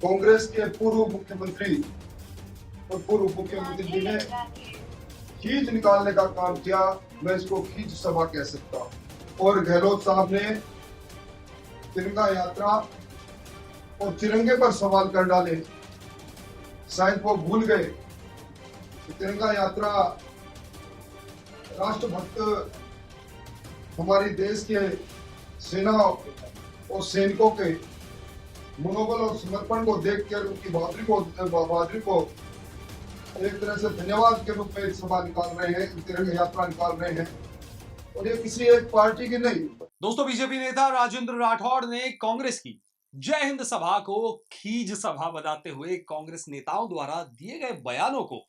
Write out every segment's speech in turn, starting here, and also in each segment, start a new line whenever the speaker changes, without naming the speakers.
कांग्रेस के पूर्व मुख्यमंत्री और पूर्व मुख्यमंत्री जी ने खींच निकालने का काम किया। मैं इसको खींच सभा कह सकता हूँ। और गहलोत साहब ने तिरंगा यात्रा और तिरंगे पर सवाल कर डाले। शायद वो भूल गए कि तिरंगा यात्रा राष्ट्रभक्त हमारी देश के सेना और सैनिकों के मनोबल और समर्पण को देखकर उनकी बहादुरी को एक तरह से धन्यवाद के रूप में एक सभा निकाल रहे हैं, तिरंगा यात्रा निकाल रहे हैं। और ये किसी एक पार्टी की नहीं।
दोस्तों, बीजेपी नेता राजेंद्र राठौड़ ने कांग्रेस की जय हिंद सभा को खीज सभा बताते हुए कांग्रेस नेताओं द्वारा दिए गए बयानों को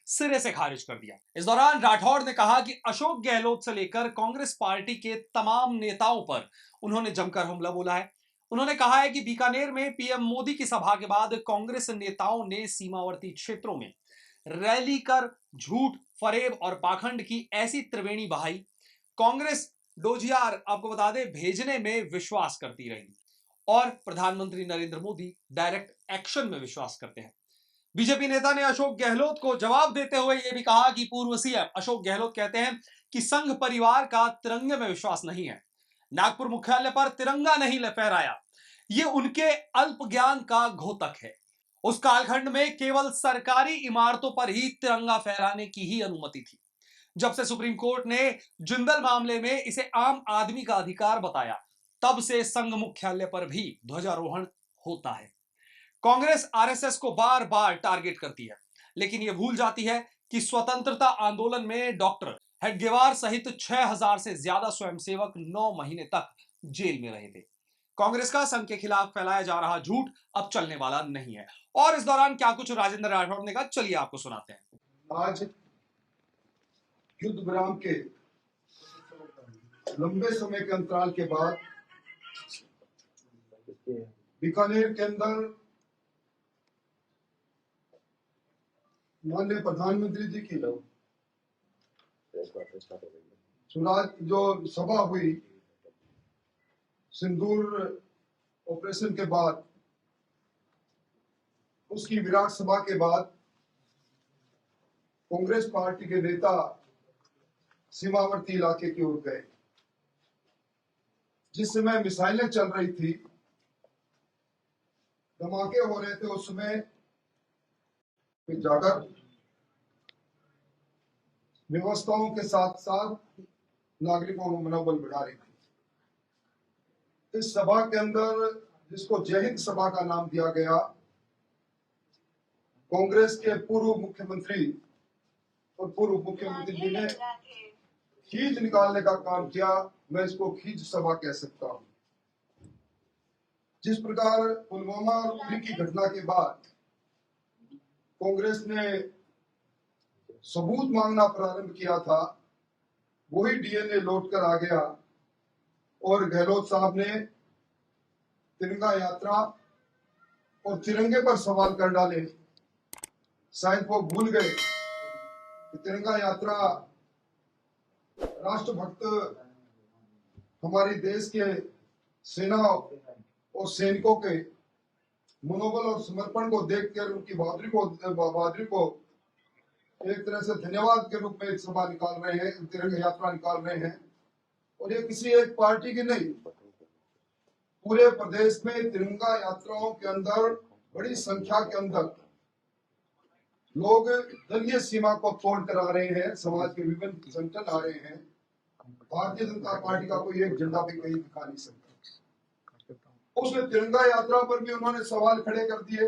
सिरे से खारिज कर दिया। इस दौरान राठौड़ ने कहा कि अशोक गहलोत से लेकर कांग्रेस पार्टी के तमाम नेताओं पर उन्होंने जमकर हमला बोला है। उन्होंने कहा है कि बीकानेर में पीएम मोदी की सभा के बाद कांग्रेस नेताओं ने सीमावर्ती क्षेत्रों में रैली कर झूठ, फरेब और पाखंड की ऐसी त्रिवेणी बहाई। कांग्रेस डोजियार आपको बता दें भेजने में विश्वास करती रही और प्रधानमंत्री नरेंद्र मोदी डायरेक्ट एक्शन में विश्वास करते हैं। बीजेपी नेता ने अशोक गहलोत को जवाब देते हुए यह भी कहा कि पूर्व सीएम अशोक गहलोत कहते हैं कि संघ परिवार का तिरंगे में विश्वास नहीं है। नागपुर मुख्यालय पर तिरंगा नहीं फहराया, यह उनके अल्प ज्ञान का घोतक है। उस कालखंड में केवल सरकारी इमारतों पर ही तिरंगा फहराने की ही अनुमति थी। जब से सुप्रीम कोर्ट ने जिंदल मामले में इसे आम आदमी का अधिकार बताया, तब से संघ मुख्यालय पर भी ध्वजारोहण होता है। कांग्रेस आरएसएस को बार बार टारगेट करती है, लेकिन यह भूल जाती है कि स्वतंत्रता आंदोलन में डॉक्टर हेडगेवार सहित 6000 से ज्यादा स्वयंसेवक 9 महीने तक जेल में रहे थे। कांग्रेस का संघ के खिलाफ फैलाया जा रहा झूठ अब चलने वाला नहीं है। और इस दौरान क्या कुछ राजेंद्र राठौड़ ने कहा, चलिए आपको सुनाते हैं।
आज युद्ध विराम के लंबे समय के अंतराल के बाद बीकानेर के अंदर माननीय प्रधानमंत्री जी की स्वराज जो सभा हुई सिंदूर ऑपरेशन के बाद, उसकी विराट सभा के बाद कांग्रेस पार्टी के नेता सीमावर्ती इलाके की ओर गए। जिस समय मिसाइलें चल रही थी, धमाके हो रहे थे, उस समय जाकर व्यवस्थाओं के साथ साथ नागरिकों को मनोबल बढ़ा रही थी। इस सभा के अंदर, जिसको जय हिंद सभा का नाम दिया गया, कांग्रेस के पूर्व मुख्यमंत्री और पूर्व मुख्यमंत्री जी ने खींच निकालने का काम किया। मैं इसको खींच सभा कह सकता हूं। जिस प्रकार पुलवामा और उरी की घटना के बाद कांग्रेस ने सबूत मांगना प्रारंभ किया था, वही डीएनए लौट कर आ गया और गहलोत साहब ने तिरंगा यात्रा और तिरंगे पर सवाल कर डाले। शायद वो भूल गए कि तिरंगा यात्रा राष्ट्रभक्त हमारी देश के सेना और सैनिकों के मनोबल और समर्पण को देखकर उनकी बहादुरी को एक तरह से धन्यवाद के रूप में एक सभा निकाल रहे हैं, तिरंगा यात्रा निकाल रहे हैं। और ये किसी एक पार्टी की नहीं, पूरे प्रदेश में तिरंगा यात्राओं के अंदर बड़ी संख्या के अंदर लोग दलीय सीमा को तोड़ कर आ रहे हैं। समाज के विभिन्न संगठन आ रहे हैं। भारतीय जनता पार्टी का कोई एक झंडा भी कहीं दिखा नहीं सकता। उसमें तिरंगा यात्रा पर भी उन्होंने सवाल खड़े कर दिए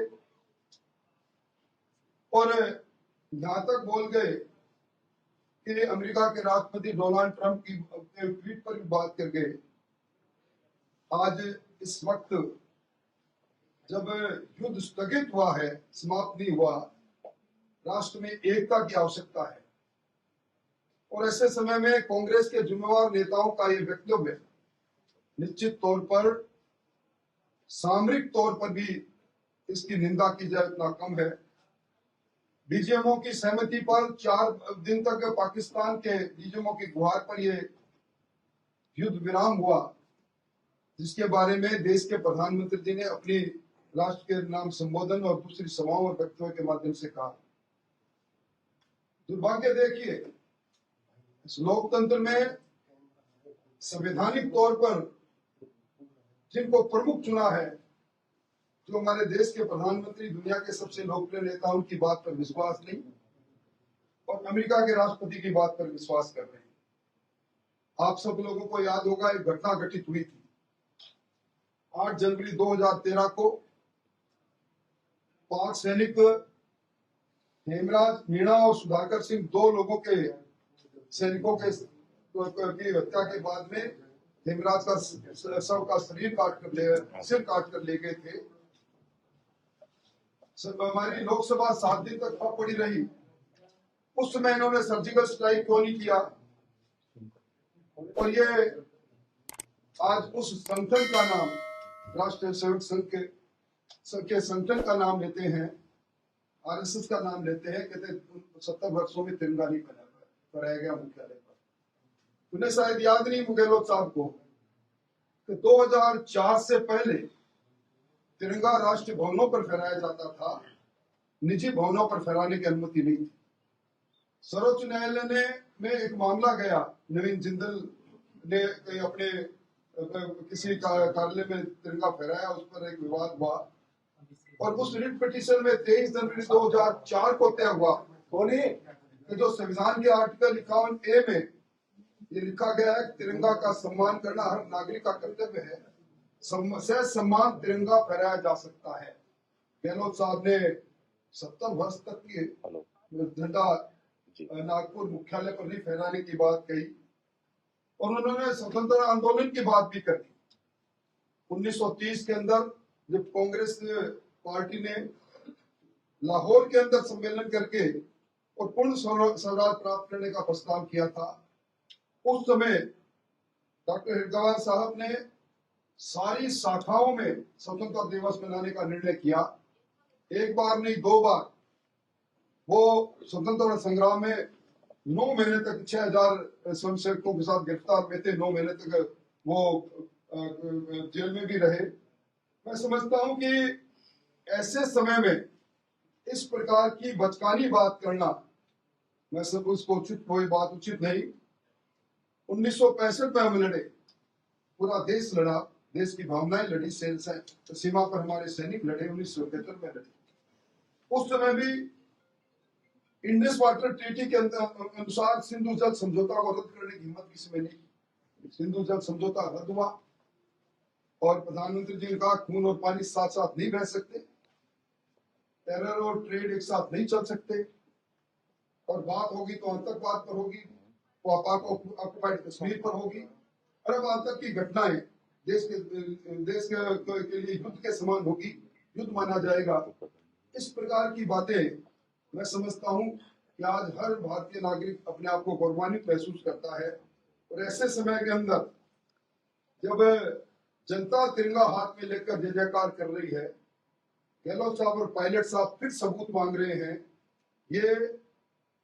और यहां तक बोल गए कि अमेरिका के राष्ट्रपति डोनाल्ड ट्रंप की ट्वीट पर भी बात कर गए। आज इस वक्त जब युद्ध स्थगित हुआ है, समाप्त नहीं हुआ, राष्ट्र में एकता की आवश्यकता है। और ऐसे समय में कांग्रेस के जिम्मेवार नेताओं का यह वक्तव्य निश्चित तौर पर सामरिक तौर पर भी इसकी निंदा की जाए उतना कम है। डीजीएमओ की सहमति पर 4 दिन तक पाकिस्तान के डीजीएमओ की गुहार पर यह युद्ध विराम हुआ, जिसके बारे में देश के प्रधानमंत्री जी ने अपनी राष्ट्र के नाम संबोधन और दूसरी सभाओं और वक्तव्य के माध्यम से कहा। दुर्भाग्य देखिए, इस लोकतंत्र में संवैधानिक तौर पर जिनको प्रमुख चुना है, जो हमारे देश के प्रधानमंत्री, दुनिया के सबसे लोकप्रिय नेता, उनकी बात पर विश्वास नहीं और अमेरिका के राष्ट्रपति की बात पर विश्वास कर रहे हैं। आप सब लोगों को याद होगा, एक घटना घटित हुई थी 8 जनवरी 2013 को। पाक सैनिक हेमराज मीणा और सुधाकर सिंह, 2 लोगों के सैनिकों के की हत्या के बाद में हेमराज का शव का सिर काट कर ले गए थे। हमारी लोकसभा 7 दिन तक ठप पड़ी रही। उस समय इन्होंने सर्जिकल स्ट्राइक क्यों नहीं किया? और ये आज उस संगठन का नाम, राष्ट्रीय सेवक संघ के संगठन का नाम लेते हैं, आरएसएस का नाम लेते हैं, कहते 70 वर्षों में तिरंगा नहीं फहराया गया मुख्यालय पर। उन्हें शायद याद नहीं गहलोत साहब को कि 2004 से पहले तिरंगा राष्ट्रीय भवनों पर फहराया जाता था, निजी भवनों पर फहराने की अनुमति नहीं थी। सर्वोच्च न्यायालय में एक मामला गया, नवीन जिंदल ने अपने किसी कार्यालय में तिरंगा फहराया, उस पर एक विवाद हुआ और उस रिट पिटीशन में 23 जनवरी 2004 को तय हुआ कि जो संविधान के आर्टिकल 51A में ये लिखा गया है, तिरंगा का सम्मान करना हर नागरिक का कर्तव्य है, से सम्मान तिरंगा फहराया जा सकता है। गहलोत साहब ने 70 वर्ष तक की झंडा नागपुर मुख्यालय पर नहीं फहराने की बात कही और उन्होंने स्वतंत्रता आंदोलन की बात भी कर दी। 1930 के अंदर जब कांग्रेस पार्टी ने लाहौर के अंदर सम्मेलन करके और पूर्ण स्वराज प्राप्त करने का प्रस्ताव किया था, उस समय डॉक्टर हिरगवार साहब ने सारी शाखाओं में स्वतंत्रता दिवस मनाने का निर्णय किया। एक बार नहीं, 2 बार वो स्वतंत्रता संग्राम में 9 महीने तक 6000 स्वयंसेवकों के साथ गिरफ्तार हुए थे। 9 महीने तक वो जेल में भी रहे। मैं समझता हूं कि ऐसे समय में इस प्रकार की बचकानी बात करना, मैं सब उसको उचित, कोई बात उचित नहीं। 1965 में हम लड़े, पूरा देश लड़ा, देश की भावनाएं लड़ी, सीमा पर हमारे सैनिक लड़े। 1971 में लड़े। उस समय भी इंडस वाटर ट्रीटी के अनुसार सिंधु जल समझौता को रद्द करने की हिम्मत किसी में नहीं। सिंधु जल समझौता रद्द हुआ और प्रधानमंत्री जी ने कहा खून और पानी साथ साथ नहीं बह सकते, टेरर और ट्रेड एक साथ नहीं चल सकते, और बात होगी तो आतंकवाद पर होगी, पाक ऑक्युपाइड कश्मीर पर होगी। अरब आतंक की घटनाएं देश के लिए युद्ध के समान होगी, युद्ध माना जाएगा। इस प्रकार की बातें मैं समझता हूं कि आज हर भारतीय नागरिक अपने आप को गौरवान्वित महसूस करता है। और ऐसे समय के अंदर जब जनता तिरंगा हाथ में लेकर जय जयकार कर रही है, गहलोत साहब और पायलट साहब फिर सबूत मांग रहे हैं। ये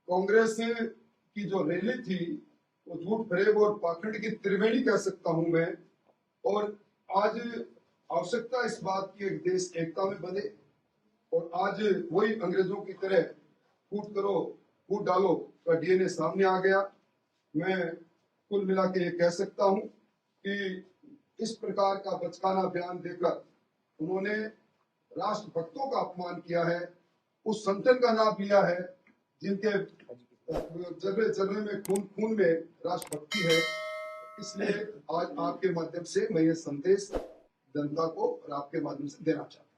कांग्रेस की जो रैली थी वो झूठ फरेब और पाखंड की त्रिवेणी कह सकता हूं मैं। और आज आवश्यकता इस बात की, एक देश एकता में बने, और आज वही अंग्रेजों की तरह फूट करो फूट डालो का डीएनए सामने आ गया। मैं कुल मिला के ये कह सकता हूं कि इस प्रकार का बचकाना बयान देकर उन्होंने राष्ट्रभक्तों का अपमान किया है, उस संगठन का नाम लिया है जिनके जर्रे में खून में राष्ट्रभक्ति है। इसलिए आज आपके माध्यम से मैं ये संदेश जनता को और आपके माध्यम से देना चाहता हूं।